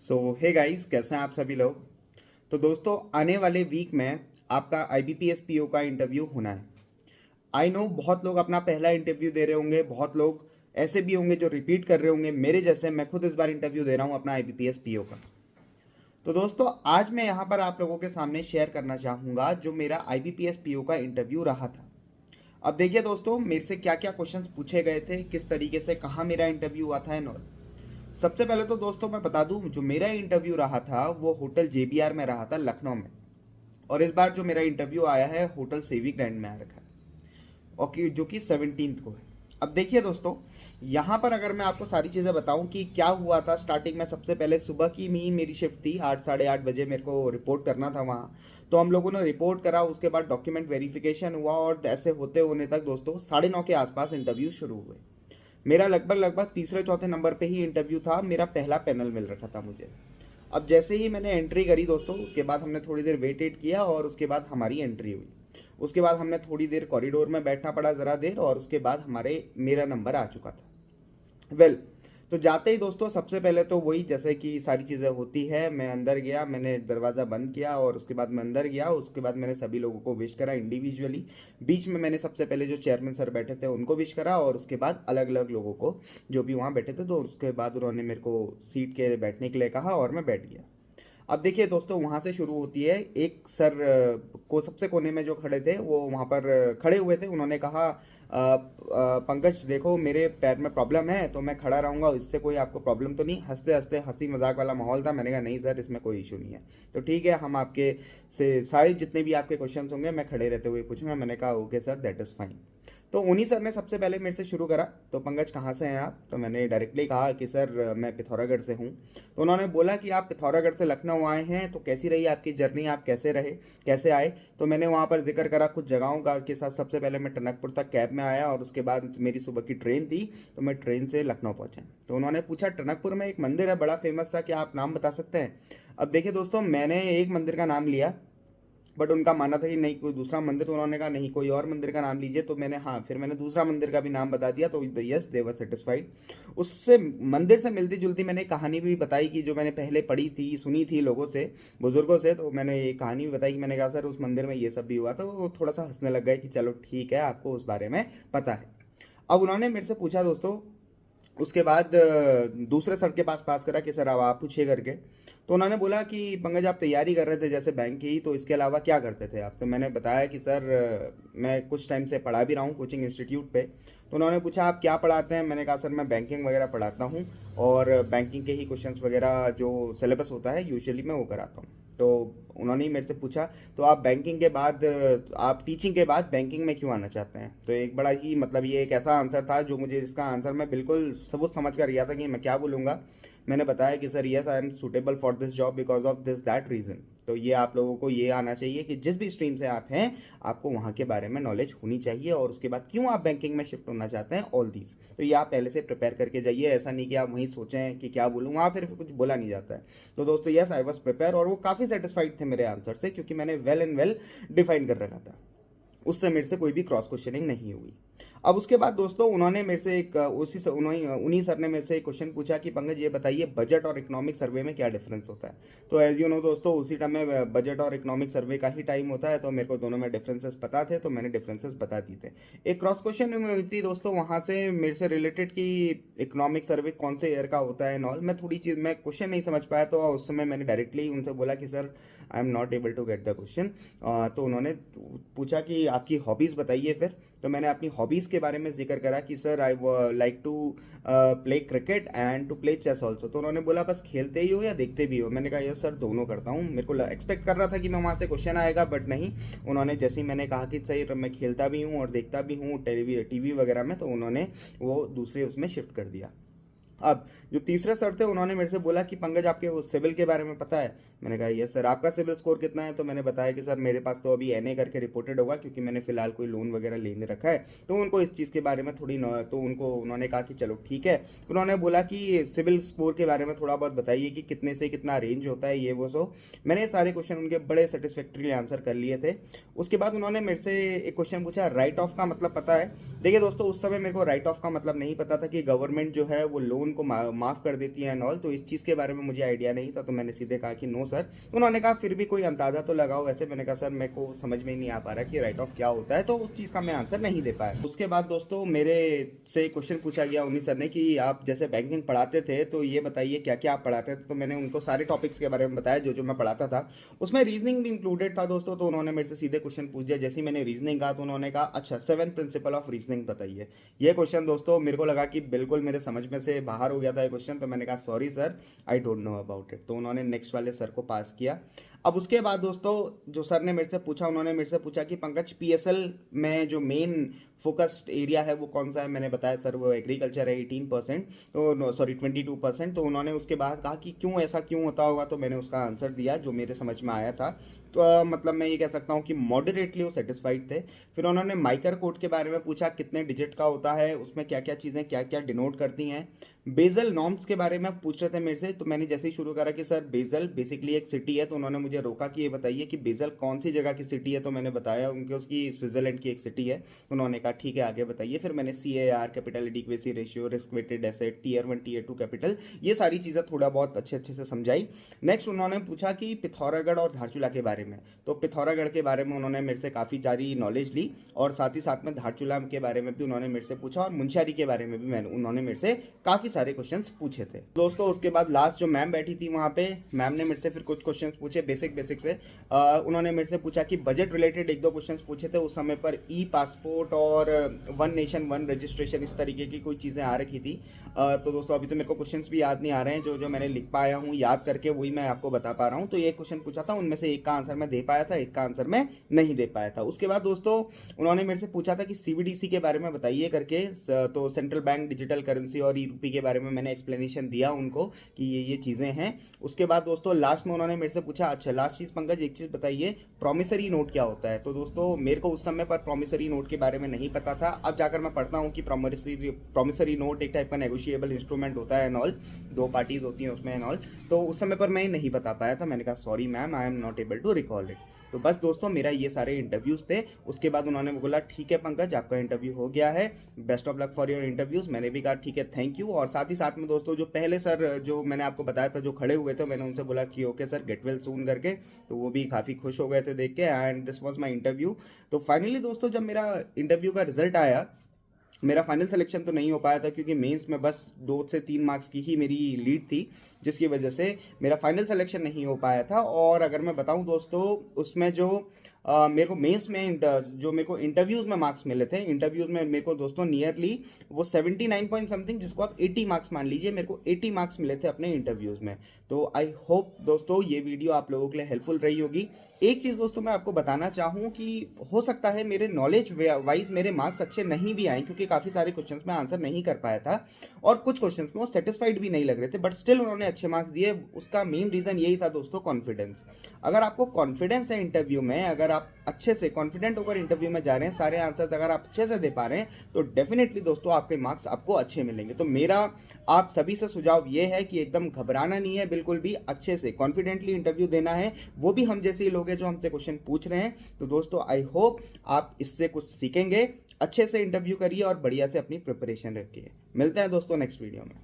Hey guys, कैसे हैं आप सभी लोग। तो दोस्तों, आने वाले वीक में आपका आईबीपीएस पीओ का इंटरव्यू होना है। आई नो बहुत लोग अपना पहला इंटरव्यू दे रहे होंगे, बहुत लोग ऐसे भी होंगे जो रिपीट कर रहे होंगे मेरे जैसे। मैं खुद इस बार इंटरव्यू दे रहा हूं अपना आईबीपीएस पीओ का। तो दोस्तों, आज मैं यहाँ पर आप लोगों के सामने शेयर करना चाहूँगा जो मेरा आईबीपीएस पीओ का इंटरव्यू रहा था। अब देखिए दोस्तों, मेरे से क्या क्या क्वेश्चंस पूछे गए थे, किस तरीके से, कहाँ मेरा इंटरव्यू हुआ था एंड ऑल। सबसे पहले तो दोस्तों मैं बता दूं, जो मेरा इंटरव्यू रहा था वो होटल जेबीआर में रहा था, लखनऊ में। और इस बार जो मेरा इंटरव्यू आया है होटल सेवी ग्रैंड में आ रखा है, और जो कि 17 को है। अब देखिए दोस्तों, यहाँ पर अगर मैं आपको सारी चीज़ें बताऊं कि क्या हुआ था स्टार्टिंग में। सबसे पहले सुबह की ही मेरी शिफ्ट थी, 8 साढ़े 8 बजे मेरे को रिपोर्ट करना था वहाँ। तो हम लोगों ने रिपोर्ट करा, उसके बाद डॉक्यूमेंट वेरिफिकेशन हुआ, और ऐसे होते होने तक दोस्तों 9:30 के आसपास इंटरव्यू शुरू हुए। मेरा लगभग लगभग तीसरे चौथे नंबर पे ही इंटरव्यू था, मेरा पहला पैनल मिल रखा था मुझे। अब जैसे ही मैंने एंट्री करी दोस्तों, उसके बाद हमने थोड़ी देर वेट किया और उसके बाद हमारी एंट्री हुई। उसके बाद हमने थोड़ी देर कॉरिडोर में बैठना पड़ा ज़रा देर, और उसके बाद मेरा नंबर आ चुका था। वेल, तो जाते ही दोस्तों सबसे पहले तो वही जैसे कि सारी चीज़ें होती है, मैं अंदर गया, मैंने दरवाज़ा बंद किया और उसके बाद मैं अंदर गया। उसके बाद मैंने सभी लोगों को विश करा इंडिविजुअली। बीच में मैंने सबसे पहले जो चेयरमैन सर बैठे थे उनको विश करा, और उसके बाद अलग अलग लोगों को जो भी वहाँ बैठे थे। तो उसके बाद उन्होंने मेरे को सीट के बैठने के लिए कहा और मैं बैठ गया। अब देखिए दोस्तों, वहाँ से शुरू होती है। एक सर को सबसे कोने में जो खड़े थे वो वहाँ पर खड़े हुए थे। उन्होंने कहा, पंकज देखो, मेरे पैर में प्रॉब्लम है तो मैं खड़ा रहूँगा, इससे कोई आपको प्रॉब्लम तो नहीं। हंसते हंसते हंसी मजाक वाला माहौल था। मैंने कहा नहीं सर, इसमें कोई इशू नहीं है। तो ठीक है, हम आपके से सारे जितने भी आपके क्वेश्चंस होंगे मैं खड़े रहते हुए पूछूंगा। मैंने कहा okay sir, that is fine. तो उन्हीं सर ने सबसे पहले मेरे से शुरू करा। तो पंकज कहाँ से हैं आप? तो मैंने डायरेक्टली कहा कि सर मैं पिथौरागढ़ से हूँ। तो उन्होंने बोला कि आप पिथौरागढ़ से लखनऊ आए हैं, तो कैसी रही आपकी जर्नी, आप कैसे रहे, कैसे आए? तो मैंने वहाँ पर जिक्र करा कुछ जगहों का के साथ। सबसे पहले मैं टनकपुर तक कैब में आया, और उसके बाद मेरी सुबह की ट्रेन थी, तो मैं ट्रेन से लखनऊ पहुँचा। तो उन्होंने पूछा टनकपुर में एक मंदिर है बड़ा फेमस सा, क्या आप नाम बता सकते हैं? अब देखिए दोस्तों, मैंने एक मंदिर का नाम लिया, बट उनका मानना था कि नहीं कोई दूसरा मंदिर। तो उन्होंने कहा नहीं कोई और मंदिर का नाम लीजिए। तो फिर मैंने दूसरा मंदिर का भी नाम बता दिया। तो यस, दे वर सेटिस्फाइड। उससे मंदिर से मिलती जुलती मैंने कहानी भी बताई कि जो मैंने पहले पढ़ी थी, सुनी थी लोगों से, बुजुर्गों से। तो मैंने ये कहानी भी बताई कि मैंने कहा सर उस मंदिर में ये सब भी हुआ। तो वो थोड़ा सा हंसने लग गए कि चलो ठीक है, आपको उस बारे में पता है। अब उन्होंने मेरे से पूछा दोस्तों, उसके बाद दूसरे सर के पास करा कि सर अब आप पूछिए करके। तो उन्होंने बोला कि पंकज आप तैयारी कर रहे थे जैसे बैंक की, तो इसके अलावा क्या करते थे आप? तो मैंने बताया कि सर मैं कुछ टाइम से पढ़ा भी रहा हूँ कोचिंग इंस्टीट्यूट पे। तो उन्होंने पूछा आप क्या पढ़ाते हैं? मैंने कहा सर मैं बैंकिंग वगैरह पढ़ाता हूँ, और बैंकिंग के ही क्वेश्चंस वगैरह जो सिलेबस होता है यूजुअली मैं वो कराता हूँ। तो उन्होंने ही मेरे से पूछा, तो आप बैंकिंग के बाद, आप टीचिंग के बाद बैंकिंग में क्यों आना चाहते हैं? तो एक बड़ा ही मतलब ये एक ऐसा आंसर था जो मुझे, जिसका आंसर मैं बिल्कुल सबूत समझ कर गया था कि मैं क्या बोलूँगा। मैंने बताया कि sir yes, I am suitable for this job because of this that reason. तो ये आप लोगों को ये आना चाहिए कि जिस भी स्ट्रीम से आप हैं, आपको वहाँ के बारे में नॉलेज होनी चाहिए, और उसके बाद क्यों आप बैंकिंग में शिफ्ट होना चाहते हैं, ऑल दीज। तो ये आप पहले से प्रिपेयर करके जाइए। ऐसा नहीं कि आप वहीं सोचें कि क्या बोलूँ, वहाँ फिर कुछ बोला नहीं जाता है। तो दोस्तों यस, आई वॉज प्रिपेयर, और वो काफ़ी सेटिस्फाइड थे मेरे आंसर से, क्योंकि मैंने वेल एंड वेल डिफाइन कर रखा था। उससे मेरे से कोई भी क्रॉस क्वेश्चनिंग नहीं हुई। अब उसके बाद दोस्तों उन्होंने मेरे से एक उसी से उन्हीं सर ने मेरे से एक क्वेश्चन पूछा कि पंकज ये बताइए बजट और इकोनॉमिक सर्वे में क्या डिफरेंस होता है? तो एज यू नो दोस्तों, उसी टाइम में बजट और इकोनॉमिक सर्वे का ही टाइम होता है, तो मेरे को दोनों में डिफरेंसेस पता थे, तो मैंने डिफरेंसेस बता दिए थे। एक क्रॉस क्वेश्चन हुई थी दोस्तों वहाँ से मेरे से रिलेटेड कि इकोनॉमिक सर्वे कौन से ईयर का होता है नॉल। मैं थोड़ी चीज़, मैं क्वेश्चन नहीं समझ पाया, तो उस समय मैंने डायरेक्टली उनसे बोला कि sir I am not able to get the question. तो उन्होंने पूछा कि आपकी हॉबीज़ बताइए फिर। तो मैंने अपनी हॉबीज़ के बारे में जिक्र करा कि sir I like to play cricket and to play chess also. तो उन्होंने बोला बस खेलते ही हो या देखते भी हो? मैंने कहा यस सर, दोनों करता हूँ। मेरे को एक्सपेक्ट कर रहा था कि मैं वहाँ से क्वेश्चन आएगा, बट नहीं। उन्होंने जैसे ही मैंने कहा कि सही मैं खेलता भी हूँ और देखता भी हूँ टीवी वगैरह में, तो उन्होंने वो दूसरे उसमें शिफ्ट कर दिया। अब जो तीसरे सर थे उन्होंने मेरे से बोला कि पंकज आपके वो सिविल के बारे में पता है? मैंने कहा यस सर। आपका सिविल स्कोर कितना है? तो मैंने बताया कि सर मेरे पास तो अभी एनए करके रिपोर्टेड होगा, क्योंकि मैंने फिलहाल कोई लोन वगैरह लेने रखा है। तो उनको इस चीज़ के बारे में तो उन्होंने कहा कि चलो ठीक है। उन्होंने बोला कि सिविल स्कोर के बारे में थोड़ा बहुत बताइए कि कितने से कितना रेंज होता है, ये वो सो। मैंने सारे क्वेश्चन उनके बड़े सेटिस्फैक्ट्रीली आंसर कर लिए थे। उसके बाद उन्होंने मेरे से एक क्वेश्चन पूछा, राइट ऑफ का मतलब पता है? देखिए दोस्तों, उस समय मेरे को राइट ऑफ का मतलब नहीं पता था कि गवर्नमेंट जो है वो लोन उनको माफ़ कर देती है एंड ऑल। तो इस चीज़ के बारे में मुझे आइडिया नहीं था, तो मैंने सीधे कहा कि नो सर। उन्होंने कहा फिर भी कोई अंदाज़ा तो लगाओ। वैसे मैंने कहा सर मेरे को समझ में ही नहीं आ पा रहा कि राइट ऑफ क्या होता है, तो उस चीज़ का मैं आंसर नहीं दे पाया। उसके बाद दोस्तों मेरे से क्वेश्चन पूछा गया उन्हीं सर ने कि आप जैसे बैंकिंग पढ़ाते थे तो ये बताइए क्या क्या आप पढ़ाते थे। तो मैंने उनको सारे टॉपिक्स के बारे में बताया जो जो मैं पढ़ाता था, उसमें रीजनिंग भी इंक्लूडेड था दोस्तों। तो उन्होंने मेरे से सीधे क्वेश्चन पूछ दिया। जैसे ही मैंने रीजनिंग कहा तो उन्होंने कहा अच्छा 7 प्रिंसिपल ऑफ रीजनिंग बताइए। ये क्वेश्चन दोस्तों मेरे को लगा कि बिल्कुल मेरे समझ में से बाहर हो गया था ये क्वेश्चन। तो मैंने कहा sorry sir, I don't know about it. तो उन्होंने नेक्स्ट वाले सर को पास किया। अब उसके बाद दोस्तों जो सर ने मेरे से पूछा, उन्होंने मेरे से पूछा कि पंकज पीएसएल में जो मेन फोकस्ड एरिया है वो कौन सा है। मैंने बताया सर वो एग्रीकल्चर है 18%, तो सॉरी 22%। तो उन्होंने उसके बाद कहा कि क्यों ऐसा क्यों होता होगा। तो मैंने उसका आंसर दिया जो मेरे समझ में आया था। तो मतलब मैं ये कह सकता हूँ कि मॉडरेटली वो सेटिस्फाइड थे। फिर उन्होंने माइकर कोड के बारे में पूछा, कितने डिजिट का होता है, उसमें क्या क्या चीज़ें क्या क्या डिनोट करती हैं। बेजल नॉर्म्स के बारे में पूछ रहे थे मेरे से। तो मैंने जैसे ही शुरू करा कि सर बेजल बेसिकली एक सिटी है, तो उन्होंने मुझे रोका कि ये बताइए कि बेजल कौन सी जगह की सिटी है। तो मैंने बताया उनके उसकी स्विट्जरलैंड की एक सिटी है। उन्होंने कहा ठीक है आगे बताइए। फिर मैंने CAR capital adequacy ratio, risk weighted asset, Tier 1 Tier 2 capital, ये सारी चीज़ें थोड़ा बहुत अच्छे अच्छे से समझाई। नेक्स्ट उन्होंने पूछा कि पिथौरागढ़ और धारचूला के बारे में। तो पिथौरागढ़ के बारे में उन्होंने मेरे से काफ़ी सारी नॉलेज ली और साथ ही साथ में धारचूला के बारे में भी उन्होंने मेरे से पूछा और मुंशियारी के बारे में भी उन्होंने मेरे से काफ़ी सारे क्वेश्चन पूछे थे दोस्तों। उसके बाद लास्ट जो मैम बैठी थी वहाँ पे, मैम ने मेरे से फिर कुछ क्वेश्चन पूछे बेसिक से। उन्होंने मेरे से पूछा कि बजट रिलेटेड एक दो क्वेश्चन पूछे थे। उस समय पर ई पासपोर्ट और वन नेशन वन रजिस्ट्रेशन इस तरीके की कोई चीज़ें आ रखी थी। तो दोस्तों अभी तो मेरे को क्वेश्चंस भी याद नहीं आ रहे हैं, जो जो मैंने लिख पाया हूँ याद करके वही मैं आपको बता पा रहा हूँ। तो ये क्वेश्चन पूछा था, उनमें से एक का आंसर मैं दे पाया था, एक का आंसर मैं नहीं दे पाया था। उसके बाद दोस्तों उन्होंने मेरे से पूछा था कि CBDC के बारे में बताइए करके। तो सेंट्रल बैंक डिजिटल करेंसी और ई-रूपी के बारे में मैंने एक्सप्लेनेशन दिया उनको कि ये चीज़ें हैं। उसके बाद दोस्तों लास्ट में उन्होंने मेरे से पूछा अच्छा लास्ट चीज़ पंकज एक चीज़ बताइए, प्रॉमिसरी नोट क्या होता है। तो दोस्तों मेरे को उस समय पर प्रॉमिसरी नोट के बारे में नहीं पता था। अब जाकर मैं पढ़ता हूँ कि प्रॉमिसरी नोट एक टाइप का नेगोशिएबल इंस्ट्रूमेंट होता है एंड ऑल, दो पार्टीज होती हैं उसमें एंड ऑल। तो उस समय पर मैं नहीं बता पाया था। मैंने कहा sorry ma'am, I am not able to recall it. तो बस दोस्तों मेरा ये सारे इंटरव्यूज़ थे। उसके बाद उन्होंने बोला ठीक है पंकज आपका इंटरव्यू हो गया है, best of luck for your interviews. मैंने भी कहा ठीक है थैंक यू। और साथ ही साथ में दोस्तों जो पहले सर जो मैंने आपको बताया था जो खड़े हुए थे, मैंने उनसे बोला कि okay sir get well soon करके। तो वो भी काफ़ी खुश हो गए थे देख के and this was my interview. तो फाइनली दोस्तों जब मेरा इंटरव्यू का रिजल्ट आया, मेरा फाइनल सिलेक्शन तो नहीं हो पाया था क्योंकि मेंस में बस 2 से 3 मार्क्स की ही मेरी लीड थी, जिसकी वजह से मेरा फाइनल सिलेक्शन नहीं हो पाया था। और अगर मैं बताऊं दोस्तों उसमें जो मेरे को मेंस में जो मेरे को इंटरव्यूज़ में मार्क्स मिले थे, इंटरव्यूज़ में मेरे को दोस्तों नियरली वो 79 पॉइंट समथिंग, जिसको आप 80 मार्क्स मान लीजिए, मेरे को 80 मार्क्स मिले थे अपने इंटरव्यूज़ में। तो आई होप दोस्तों ये वीडियो आप लोगों के लिए हेल्पफुल रही होगी। एक चीज़ दोस्तों मैं आपको बताना चाहूँ कि हो सकता है मेरे नॉलेज वाइज मेरे मार्क्स अच्छे नहीं भी आए, क्योंकि काफ़ी सारे क्वेश्चंस में आंसर नहीं कर पाया था और कुछ क्वेश्चंस में वो सेटिस्फाइड भी नहीं लग रहे थे, बट स्टिल उन्होंने अच्छे मार्क्स दिए। उसका मेन रीज़न यही था दोस्तों, कॉन्फिडेंस। अगर आपको कॉन्फिडेंस है इंटरव्यू में, अगर आप अच्छे से कॉन्फिडेंट होकर इंटरव्यू में जा रहे हैं, सारे आंसर्स अगर आप अच्छे से दे पा रहे हैं, तो डेफिनेटली दोस्तों आपके मार्क्स आपको अच्छे मिलेंगे। तो मेरा आप सभी से सुझाव ये है कि एकदम घबराना नहीं है, बिल्कुल भी अच्छे से कॉन्फिडेंटली इंटरव्यू देना है। वो भी हम जैसे ही लोग हैं जो हमसे क्वेश्चन पूछ रहे हैं। तो दोस्तों आई होप आप इससे कुछ सीखेंगे। अच्छे से इंटरव्यू करिए और बढ़िया से अपनी प्रिपरेशन रखिए। मिलते हैं दोस्तों नेक्स्ट वीडियो में।